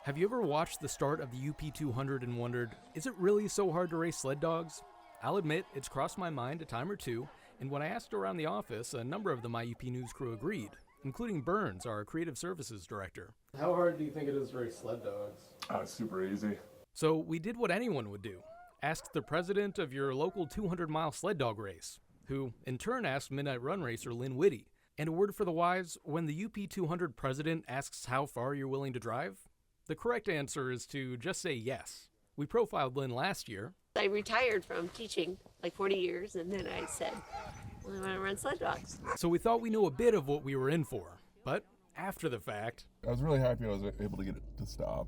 Have you ever watched the start of the UP 200 and wondered, is it really so hard to race sled dogs? I'll admit, it's crossed my mind a time or two, and when I asked around the office, a number of the MyUP News crew agreed, including Burns, our creative services director. How hard do you think it is to race sled dogs? Oh, it's super easy. So we did what anyone would do. Asked the president of your local 200-mile sled dog race, who in turn asked Midnight Run racer Lynn Whitty. And a word for the wise, when the UP 200 president asks how far you're willing to drive, the correct answer is to just say yes. We profiled Lynn last year. I retired from teaching like 40 years, and then I said, well, I want to run sled dogs. So we thought we knew a bit of what we were in for. But after the fact... I was really happy I was able to get it to stop.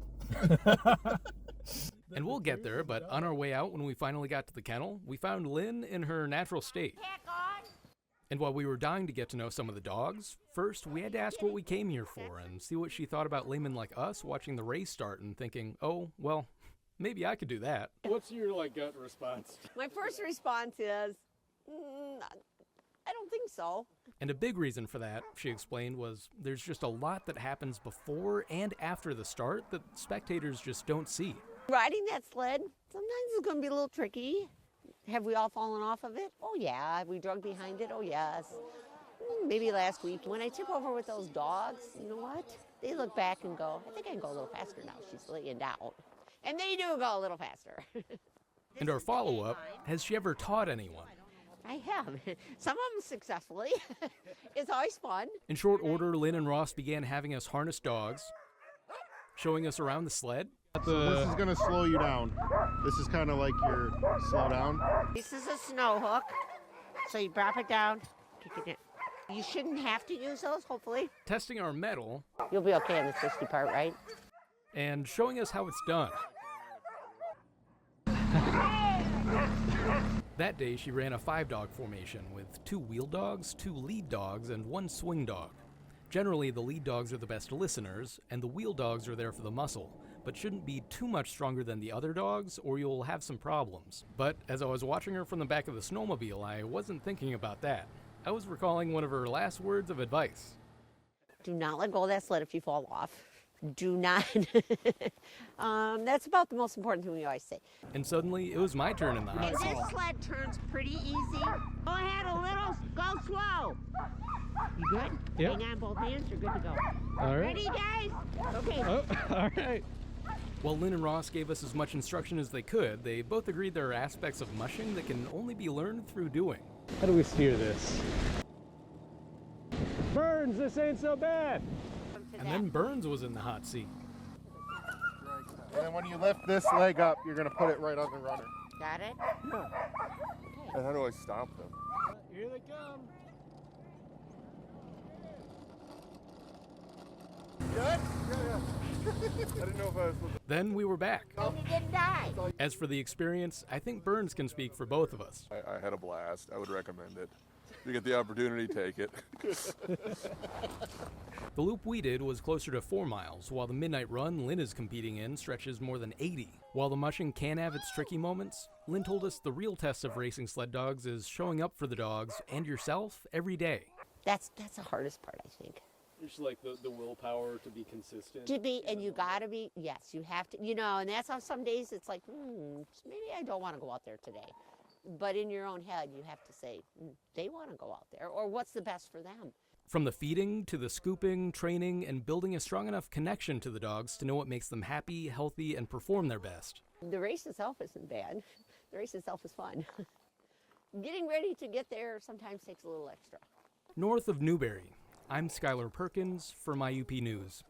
And we'll get there, but on our way out when we finally got to the kennel, we found Lynn in her natural state. And while we were dying to get to know some of the dogs, first we had to ask what we came here for and see what she thought about laymen like us watching the race start and thinking, oh, well, maybe I could do that. What's your gut response? My first response is, I don't think so. And a big reason for that, she explained, was there's just a lot that happens before and after the start that spectators just don't see. Riding that sled, sometimes it's going to be a little tricky. Have we all fallen off of it? Oh, yeah. We drug behind it? Oh, yes. Maybe last week. When I tip over with those dogs, you know what? They look back and go, I think I can go a little faster now. She's laying down. And they do go a little faster. And our follow-up, has she ever taught anyone? I have. Some of them successfully. It's always fun. In short order, Lynn and Ross began having us harness dogs, showing us around the sled. So this is going to slow you down. This is kind of like your slow down. This is a snow hook. So you drop it down, kick it in. You shouldn't have to use those, hopefully. Testing our mettle. You'll be okay on the twisty part, right? And showing us how it's done. That day, she ran a 5-dog formation with 2 wheel dogs, 2 lead dogs, and 1 swing dog. Generally, the lead dogs are the best listeners, and the wheel dogs are there for the muscle, but shouldn't be too much stronger than the other dogs, or you'll have some problems. But as I was watching her from the back of the snowmobile, I wasn't thinking about that. I was recalling one of her last words of advice. Do not let go of that sled if you fall off. Do not. That's about the most important thing we always say. And suddenly, it was my turn in the hot seat. This sled turns pretty easy. Go ahead a little, go slow. You good? Yep. Hang on both hands, you're good to go. All right. Ready, guys? Okay. Oh, all right. While Lynn and Ross gave us as much instruction as they could, they both agreed there are aspects of mushing that can only be learned through doing. How do we steer this? Burns, this ain't so bad. And then Burns was in the hot seat. And then when you lift this leg up, you're going to put it right on the runner. Got it? And how do I stop them? Here they come. Good? Yeah. I didn't know if I was supposed to. Then we were back. And you didn't die. As for the experience, I think Burns can speak for both of us. I had a blast. I would recommend it. If you get the opportunity, take it. The loop we did was closer to 4 miles, while the Midnight Run Lynn is competing in stretches more than 80. While the mushing can have its tricky moments, Lynn told us the real test of racing sled dogs is showing up for the dogs and yourself every day. That's the hardest part, I think. It's like the willpower to be consistent. To be, and you gotta be, yes, you have to, and that's how some days it's like, maybe I don't want to go out there today. But in your own head, you have to say, they want to go out there, or what's the best for them? From the feeding to the scooping, training, and building a strong enough connection to the dogs to know what makes them happy, healthy, and perform their best. The race itself isn't bad. The race itself is fun. Getting ready to get there sometimes takes a little extra. North of Newberry, I'm Skylar Perkins for MyUP News.